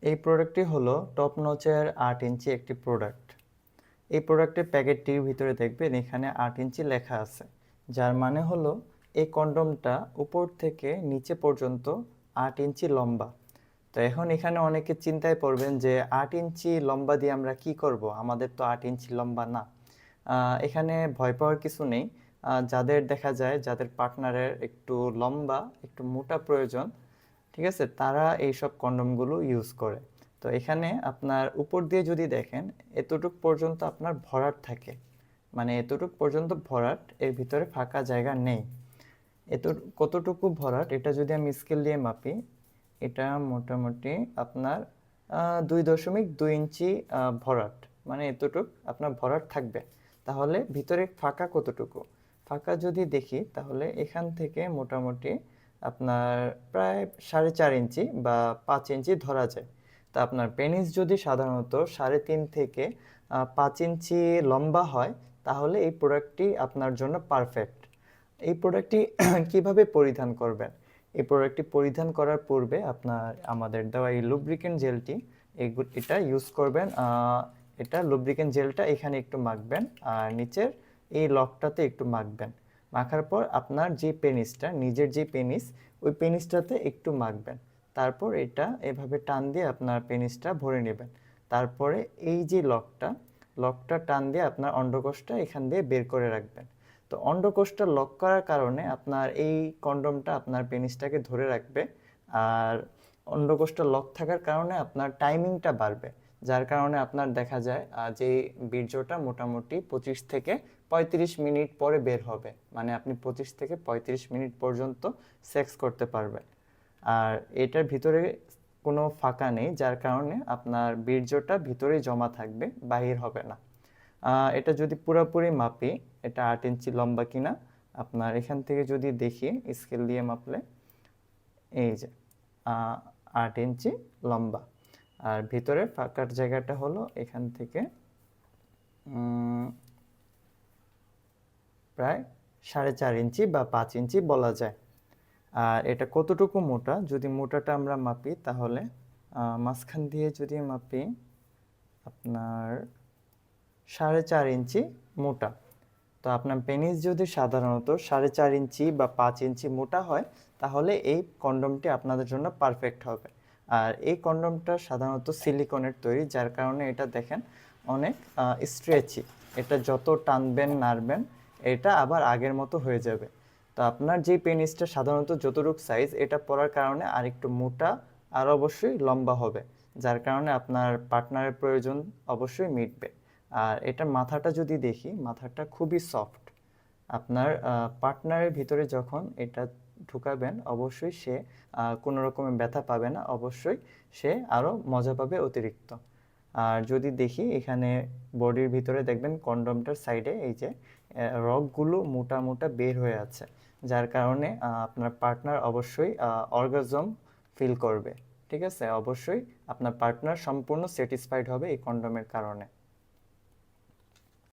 এই প্রোডাক্টটি হলো টপ নচের 8 ইঞ্চি একটি প্রোডাক্ট। এই প্রোডাক্টের প্যাকেটটির ভিতরে দেখবেন এখানে 8 ইঞ্চি লেখা আছে, যার মানে হলো এই কন্ডমটা উপর থেকে নিচে পর্যন্ত 8 ইঞ্চি লম্বা। তো এখন এখানে অনেকে চিন্তায় পড়বেন যে 8 ইঞ্চি লম্বা দিয়ে আমরা কি করব, আমাদের তো 8 ইঞ্চি লম্বা না। এখানে ভয় পাওয়ার কিছু নেই। যাদের দেখা যায় যাদের পার্টনারের একটু লম্বা একটু মোটা প্রয়োজন, ঠিক আছে, তারা এইসব কন্ডমগুলো ইউজ করে। তো এখানে আপনার উপর দিয়ে যদি দেখেন এতটুক পর্যন্ত আপনার ভরাট থাকে, মানে এতটুক পর্যন্ত ভরাট, এর ভিতরে ফাঁকা জায়গা নেই। এত কতটুকু ভরাট এটা যদি আমি স্কেল দিয়ে মাপি, এটা মোটামুটি আপনার 2.2 ইঞ্চি ভরাট, মানে এতটুক আপনার ভরাট থাকবে। তাহলে ভিতরে ফাঁকা কতটুকু, ফাঁকা যদি দেখি তাহলে এখান থেকে মোটামুটি আপনার প্রায় 4.5 ইঞ্চি বা 5 ইঞ্চি ধরা যায়। তা আপনার পেনিস যদি সাধারণত 3.5 থেকে 5 ইঞ্চি লম্বা হয়, তাহলে এই প্রোডাক্টটি আপনার জন্য পারফেক্ট। এই প্রোডাক্টটি কিভাবে পরিধান করবেন? এই প্রোডাক্টটি পরিধান করার পূর্বে আপনার আমাদের দেওয়া এই লুব্রিকেন্ট জেলটি এটা ইউজ করবেন। এটা লুব্রিকেন্ট জেলটা এখানে একটু মাখবেন আর নিচের এই লকটাতে একটু মাখবেন। মাখার পর আপনার যে পেনিসটা, নিজের যে পেনিস, ওই পেনিসটাতে একটু মাখবেন। তারপর এটা এভাবে টান দিয়ে আপনার পেনিসটা ভরে নেবেন। তারপরে এই যে লকটা টান দিয়ে আপনার অন্ডকোষটা এখান দিয়ে বের করে রাখবেন। তো অন্ডকোষটা লক করার কারণে আপনার এই কন্ডমটা আপনার পেনিসটাকে ধরে রাখবে। আর অন্ডকোষটা লক থাকার কারণে আপনার টাইমিংটা বাড়বে, যার কারণে আপনার দেখা যায় যে বীর্যটা মোটামুটি 25 থেকে 35 মিনিট পরে বের হবে, মানে আপনি 25 থেকে 35 মিনিট পর্যন্ত সেক্স করতে পারবেন। আর এটার ভিতরে কোনো ফাঁকা নেই, যার কারণে আপনার বীর্যটা ভিতরেই জমা থাকবে, বাহির হবে না। এটা যদি পুরোপুরি মাপি, এটা 8 ইঞ্চি লম্বা কিনা আপনার এখান থেকে যদি দেখি স্কেল দিয়ে মাপলে, এই যে 8 ইঞ্চি লম্বা। আর ভিতরে ফাঁকার জায়গাটা হলো এখান থেকে প্রায় 4.5 ইঞ্চি বা 5 ইঞ্চি বলা যায়। আর এটা কতটুকু মোটা, যদি মোটাটা আমরা মাপি তাহলে মাঝখান দিয়ে যদি মাপি আপনার 4.5 ইঞ্চি মোটা। তো আপনার পেনিস যদি সাধারণত 4.5 ইঞ্চি বা 5 ইঞ্চি মোটা হয়, তাহলে এই কন্ডমটি আপনাদের জন্য পারফেক্ট হবে। আর এই কন্ডমটা সাধারণত সিলিকনের তৈরি, যার কারণে এটা দেখেন অনেক স্ট্রেচি। এটা যত টানবেন নাড়বেন এটা আবার আগের মতো হয়ে যাবে। তো আপনার যে পেনিসটা সাধারণত যতটুকু সাইজ, এটা পরার কারণে আর একটু মোটা আর অবশ্যই লম্বা হবে, যার কারণে আপনার পার্টনারের প্রয়োজন অবশ্যই মিটবে। আর এটার মাথাটা যদি দেখি, মাথাটা খুবই সফট। আপনার পার্টনারের ভিতরে যখন এটা ঢুকাবেন অবশ্যই সে কোনো রকমের ব্যথা পাবে না, অবশ্যই সে আরও মজা পাবে অতিরিক্ত। আর যদি দেখি এখানে বডির ভিতরে দেখবেন কন্ডমটার সাইডে এই যে রগগুলো মোটা মোটা বের হয়ে আছে, যার কারণে আপনার পার্টনার অবশ্যই অর্গাজম ফিল করবে। ঠিক আছে, অবশ্যই আপনার পার্টনার সম্পূর্ণ স্যাটিসফাইড হবে এই কন্ডমের কারণে।